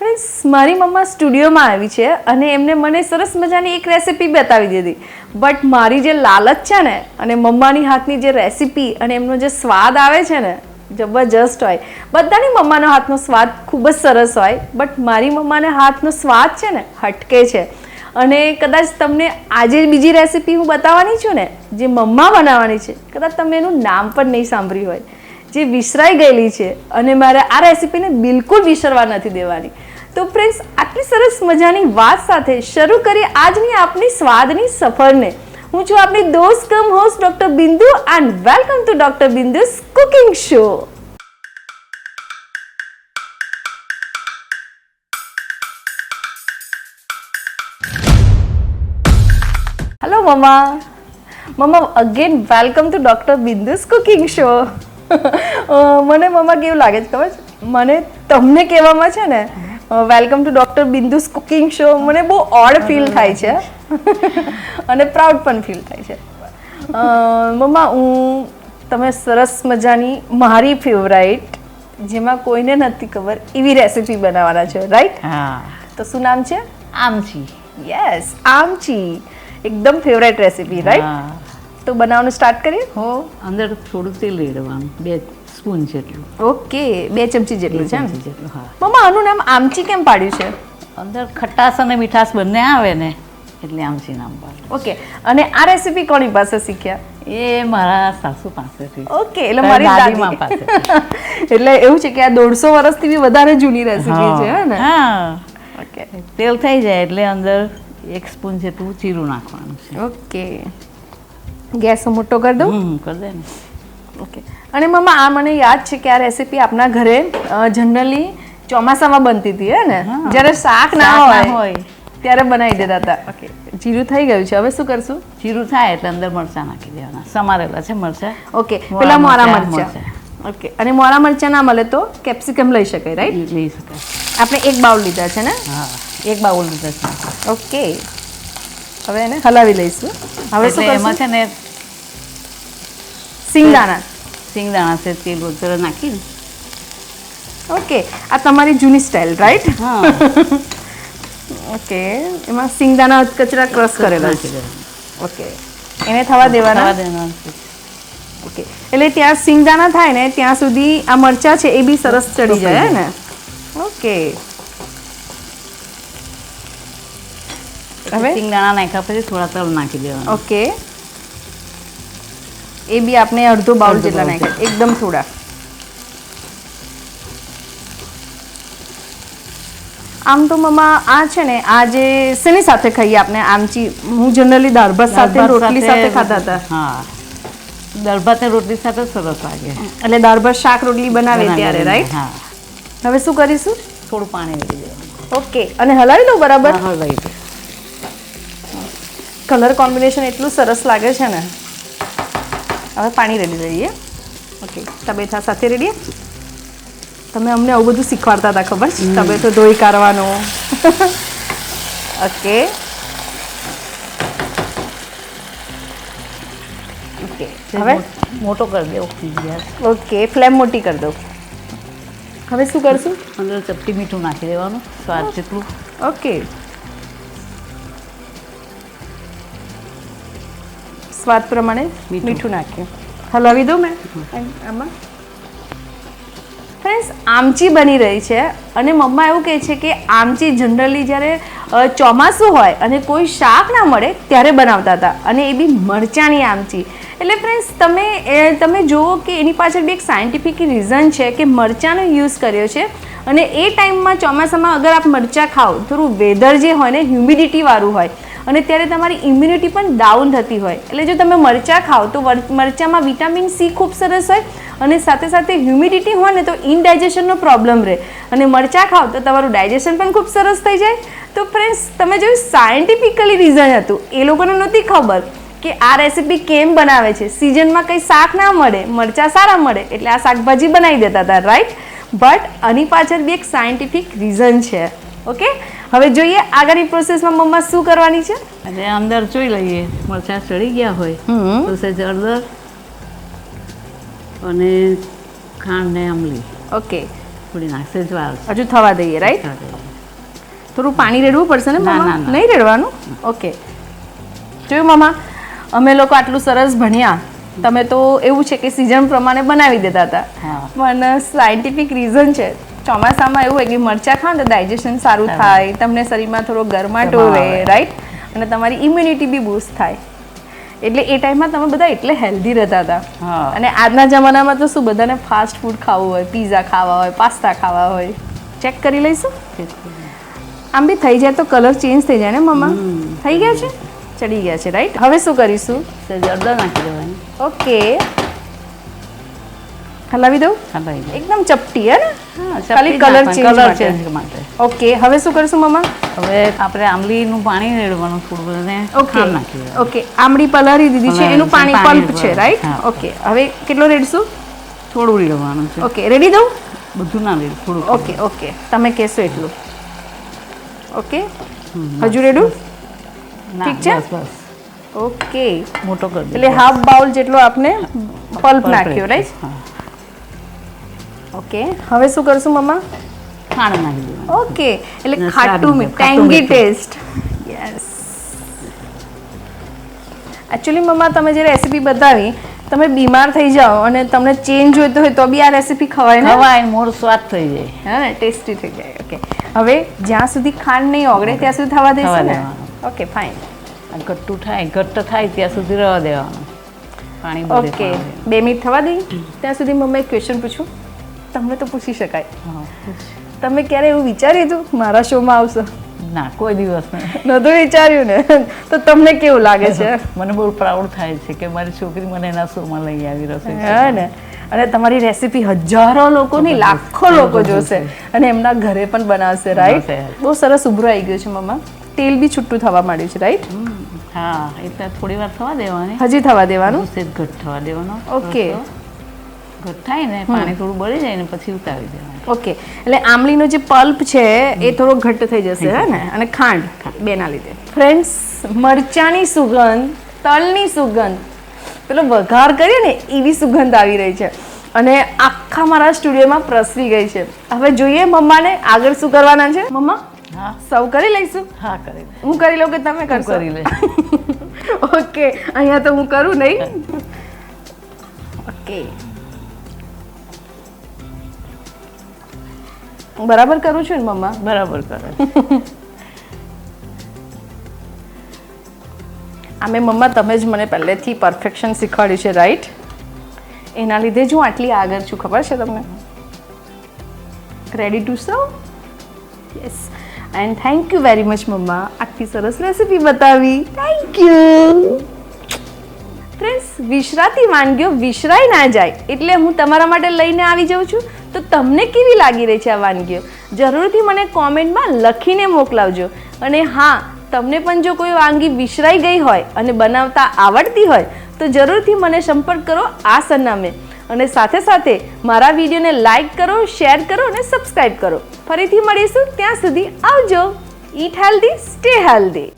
Friends, મારી મમ્મા સ્ટુડિયોમાં આવી છે અને એમને મને સરસ મજાની એક રેસીપી બતાવી દીધી. બટ મારી જે લાલચ છે ને, અને મમ્માની હાથની જે રેસીપી અને એમનો જે સ્વાદ આવે છે ને, જબરજસ્ત હોય. બધાની મમ્માનો હાથનો સ્વાદ ખૂબ જ સરસ હોય, બટ મારી મમ્માના હાથનો સ્વાદ છે ને હટકે છે. અને કદાચ તમને આજે બીજી રેસીપી હું બતાવવાની છું ને, જે મમ્મા બનાવવાની છે, કદાચ તમે એનું નામ પણ નહીં સાંભળ્યું હોય, જે વિસરાઈ ગયેલી છે, અને મારે આ રેસીપીને બિલકુલ વિસરવા નથી દેવાની. તો ફ્રેન્ડ્સ, આટલી સરસ મજાની વાત સાથે શરૂ કરીએ આજની આપણી સ્વાદની સફરને. હું છું આપની દોસ્ત cum host doctor Bindu and welcome to doctor Bindu's cooking show. Hello mamma. Mamma again welcome to doctor Bindu's cooking show. મને મમ્મા કેવું લાગે છે ખબર છે? મને તમને કહેવામાં છે ને welcome to doctor Bindu's cooking show મને બહુ ઓડ ફીલ થાય છે અને પ્રાઉડ પણ ફીલ થાય છે. મમ્મા, તમે સરસ મજાની મારી ફેવરાઇટ, જેમાં કોઈને નથી ખબર એવી રેસીપી બનાવવાના છે, રાઈટ? હા. તો શું નામ છે? આમચી. યસ, આમચી. એકદમ ફેવરાઇટ રેસીપી, રાઈટ? તો બનાવવાનું સ્ટાર્ટ કરીએ. હો, અંદર થોડું તેલ રેડવાનું, 2 સ્પૂન જેટલું. ઓકે, 2 ચમચી જેટલું છે ને? જેટલું, હા. મમ્મા, આનું નામ આમચી કેમ પાડ્યું છે? અંદર ખટાશ અને મીઠાશ બંને આવે ને, એટલે આમચી નામ પાડ્યું. ઓકે, અને આ રેસીપી કોની પાસે શીખ્યા? એ મારા સાસુ પાસેથી. ઓકે, એટલે મારી દાદીમા દાદી પાસે. એટલે એવું છે કે આ 150 વર્ષથી બી વધારે જૂની રેસીપી છે, હે ને? હા. ઓકે. તેલ થઈ જાય એટલે અંદર 1 સ્પૂન જેટલું જીરું નાખવાનું છે. ઓકે, ગેસ મોટો કરી દઉં? કરી દે ને. ઓકે. અને મમ્મા, આ મને યાદ છે કે આ રેસીપી આપણા ઘરે જનરલી ચોમાસામાં બનતી હતી, હે ને? જ્યારે શાક ના હોય ત્યારે બનાવી દેતા હતા. ઓકે, જીરું થઈ ગયું છે. હવે શું કરશું? જીરું થાય એટલે અંદર મરચાં નાખી દેવાના, સમારેલા છે મરચાં. ઓકે, પેલા મોરા મરચાં. ઓકે, અને મોરા મરચાં ના મળે તો કેપ્સિકમ લઈ શકાય, રાઈટ? લઈ શકાય. આપણે 1 બાઉલ લીધા છે ને? હા, 1 બાઉલ લીધા છે. ઓકે, હવે એને હલાવી લઈશું. હવે શું એમાં કરશું? છે ને સિંગદાણા. સિંગદાણા છે તેલ વધારે નાખીને. ઓકે, આ તમારી જૂની સ્ટાઇલ, રાઈટ? હા. ઓકે, એમાં સિંગદાણા કચરા ક્રશ કરેલા છે. ઓકે, એને થવા દેવાના. ઓકે, એટલે ત્યાં સિંગદાણા થાય ને ત્યાં સુધી આ મરચા છે એ બી સરસ ચડી જાય, હે ને? ઓકે, હવે સિંગદાણા નાખ્યા પછી થોડા તલ નાખી દેવાના. ઓકે, એ બી આપણે અડધો બાઉલ જેટલા નાખ્યા, એકદમ થોડા. આમ તો મમ્મા આ છે ને, આ જે શેની સાથે ખાઈએ આપણે આમચી? હું જનરલી દાળ ભાત સાથે રોટલી સાથે ખાતા હતા. હા, દાળ ભાત ને રોટલી સાથે સરસ લાગે. એટલે દાળ ભાત શાક રોટલી બનાવે ત્યારે, રાઈટ? હા. હવે શું કરીશું? થોડું પાણી રેડી દેવાનું. ઓકે, અને હલાવી દઉં બરાબર? હા, હલાવી દે. કલર કોમ્બિનેશન એટલું સરસ લાગે છે ને. હવે પાણી રેડી દઈએ. ઓકે, તબેથા સાથે રેડીએ. તમે અમને આવું બધું શીખવાડતા હતા, ખબર છે? તબેથો ધોઈ કાઢવાનો. ઓકે. ઓકે, હવે મોટો કરી દેવો ગેસ. ઓકે, ફ્લેમ મોટી કરી દઉં. હવે શું કરશું? અંદર ચપટી મીઠું નાખી દેવાનું, સ્વાદ જેટલું. ઓકે, સ્વાદ પ્રમાણે મીઠું નાખ્યું. હલાવી દઉં મેં આમાં. ફ્રેન્ડ્સ, આમચી બની રહી છે અને મમ્મા એવું કહે છે કે આમચી જનરલી જ્યારે ચોમાસું હોય અને કોઈ શાક ના મળે ત્યારે બનાવતા હતા, અને એ બી મરચાંની આમચી. એટલે ફ્રેન્ડ્સ, તમે જુઓ કે એની પાછળ બી એક સાયન્ટિફિક રીઝન છે કે મરચાંનો યુઝ કર્યો છે. અને એ ટાઈમમાં ચોમાસામાં અગર આપ મરચાં ખાઓ, થોડું વેધર જે હોય ને હ્યુમિડિટીવાળું હોય, અને ત્યારે તમારી ઇમ્યુનિટી પણ ડાઉન થતી હોય. એટલે જો તમે મરચાં ખાઓ તો મરચાંમાં વિટામિન સી ખૂબ સરસ હોય, અને સાથે સાથે હ્યુમિડિટી હોય ને તો ઇનડાઇજેશનનો પ્રોબ્લેમ રહે, અને મરચાં ખાઓ તો તમારું ડાયજેશન પણ ખૂબ સરસ થઈ જાય. તો ફ્રેન્ડ્સ, તમે જોયું સાયન્ટિફિકલી રીઝન હતું. એ લોકોને નહોતી ખબર કે આ રેસીપી કેમ બનાવે છે. સિઝનમાં કંઈ શાક ના મળે, મરચાં સારા મળે એટલે આ શાકભાજી બનાવી દેતા હતા, રાઈટ? બટ આની પાછળ બી એક સાયન્ટિફિક રીઝન છે. ઓકે, હવે જોઈએ આગળની પ્રોસેસમાં મમ્મા શું કરવાની છે. અને અંદર જોઈ લઈએ મરચાં ચડી ગયા હોય તો સહેજ હળદર અને ખાંડ ને આમલી ઓકે, થોડી નાખશે જ વાર હજુ થવા દઈએ, રાઈટ? થોડું પાણી રેડવું પડશે ને ના, મમ્મા? ના, ના. નહીં રેડવાનું? ઓકે. જોયું મમ્મા, અમે લોકો આટલું સરસ ભણ્યા, તમે તો એવું છે કે સિઝન પ્રમાણે બનાવી દેતા હતા. હા. પણ સાયન્ટિફિક રીઝન છે, ચોમાસામાં એવું હોય કે મરચાં ખાઓ ને તો ડાયજેશન સારું થાય, તમને શરીરમાં થોડો ગરમાટો ગરમાવો રહે, આવે. રાઈટ? અને તમારી ઇમ્યુનિટી બી બૂસ્ટ થાય. એટલે એ ટાઈમમાં તમે બધા એટલે હેલ્ધી રહેતા હતા. હા. અને આજના જમાનામાં તો શું બધાને ફાસ્ટ ફૂડ ખાવું હોય, પીઝા ખાવા હોય, પાસ્તા ખાવા હોય. ચેક કરી લઈશું. આમ બી થઈ જાય તો કલર ચેન્જ થઈ જાય ને મમ્મા? થઈ ગયા છે, ચડી ગયા છે, રાઈટ? હવે શું કરીશું? હળદર નાખી દેવાની. ઓકે, હલાવી દઉં. હલાવી દે. એકદમ ચપટી હે ને? હા, ખાલી ચપટી કલર નાખવાની, ચેન્જ કલર માટે. ચેન્જ માટે. ઓકે, હવે શું કરશું મમ્મા? હવે આપણે આંબલીનું પાણી રેડવાનું થોડું અને ઓકે ખાંડ નાખી દેવાની. ઓકે, આમળી પલાળી દીધી છે, પલાળી એનું પાણી પાણી પલ્પ છે, પલ્પ, રાઈટ? હા. ઓકે, હવે કેટલો રેડશું? થોડું રેડવાનું છે. ઓકે, રેડી દઉં? બધું ના રેડ, થોડું. ઓકે ઓકે, તમે કહેશો એટલું. ઓકે, હજુ રેડું? ના, ઠીક છે? બસ બસ ઓકે, મોટો કરી દે. એટલે હાફ બાઉલ જેટલો આપણે પલ્પ નાખ્યો, રાઈટ? હા. ઓકે, હવે શું કરશું મમ્મા? ખાંડ નાખી દેવાની. ઓકે, એટલે અને ખાટું સારું, મીઠું, ખાટું ટેંગી મીઠું. ટેસ્ટ. યસ. એકચ્યુઅલી મમ્મા તમે જે રેસીપી બતાવી, તમે બીમાર થઈ જાઓ અને તમને ચેન્જ જોઈતો હોય તો બી આ રેસીપી ખવાય ને? ખવાય, મોર સ્વાદ થઈ જાય. હા ને, ટેસ્ટી થઈ જાય. ઓકે, હવે જ્યાં સુધી ખાંડ નહીં ઓગળે ત્યાં સુધી થવા દેશો થવા ને? દેવાનું. Okay, fine. આ ઘટ્ટું થાય, ઘટ્ટ થાય ત્યાં સુધી રહેવા દેવાનું. પાણી બધે ઓકે, પાવા 2 મિનિટ થવા દઈ. ત્યાં સુધી મમ્મી એક ક્વેશ્ચન પૂછું? તમને તો પૂછી શકાય. દેવાનું. હા. તમે ક્યારે એવું વિચાર્યું હતું મારા શોમાં આવશો? ના, કોઈ દિવસ નહીં. નહોતું વિચાર્યું ને? તો તમને કેવું લાગે છે? મને બહુ પ્રાઉડ થાય છે કે મારી છોકરી મને એના શોમાં લઈ આવી રસોઈ હા ને, અને તમારી રેસીપી હજારો લોકો નહીં લાખો લોકો જોશે અને એમના ઘરે પણ બનાવશે, રાઈટ? બનાવશે. બહુ સરસ ઉભરો આવી ગયો છે મમ્મા. તેલ બી છૂટું થવા માંડ્યું છે, રાઈટ? હા, એટલે થોડી વાર થવા દેવાની. હજી થવા દેવાનું. સેજ ઘટ થવા દેવાનો. ઓકે. ઘટ થાય ને, પાણી થોડું બળી જાય ને પછી ઉતારી દેવાનું. ઓકે, એટલે આમલીનો જે પલ્પ છે એ થોડો ઘટ્ટ થઈ જશે, હે ને? અને ખાંડ બેના લીધે. ફ્રેન્ડ્સ, મરચાની સુગંધ, તલની સુગંધ, પેલો વઘાર કરીએ ને એવી સુગંધ આવી રહી છે અને આખા મારા સ્ટુડિયોમાં પ્રસરી ગઈ છે. હવે જોઈએ મમ્માને આગળ શું કરવાના છે. મમ્મા, હા સર્વ કરી લઈશું? હા, કરી લે. હું કરી લઉં કે તમે કરશો? કરી લે. ઓકે, અહીંયા તો હું કરું નહીં. ઓકે, હું બરાબર કરું છું ને મમ્મા? બરાબર કરે. આમે મમ્મા તમે જ મને પહેલેથી પરફેક્શન શીખવાડ્યું છે, રાઈટ? એના લીધે જ હું આટલી આગળ છું, ખબર છે તમને? Ready to serve? Yes. And thank you very much mamma, આટલી સરસ રેસીપી બતાવી. Thank you. ફ્રેન્ડ્સ, વિસરાતી વાનગીઓ વિસરાઈ ના જાય એટલે હું તમારા માટે લઈને આવી જાઉં છું. તો તમને કેવી લાગી રહી છે આ વાનગીઓ? જરૂરથી મને કોમેન્ટમાં લખીને મોકલાવજો. અને હા, તમને પણ જો કોઈ વાનગી વિસરાઈ ગઈ હોય અને બનાવતા આવડતી હોય તો જરૂરથી મને સંપર્ક કરો આ સરનામે. અને સાથે સાથે મારા વિડીયોને લાઈક કરો, શેર કરો અને સબસ્ક્રાઈબ કરો. ફરીથી મળીશું, ત્યાં સુધી આવજો. ઈટ હેલ્ધી, સ્ટે હેલ્ધી.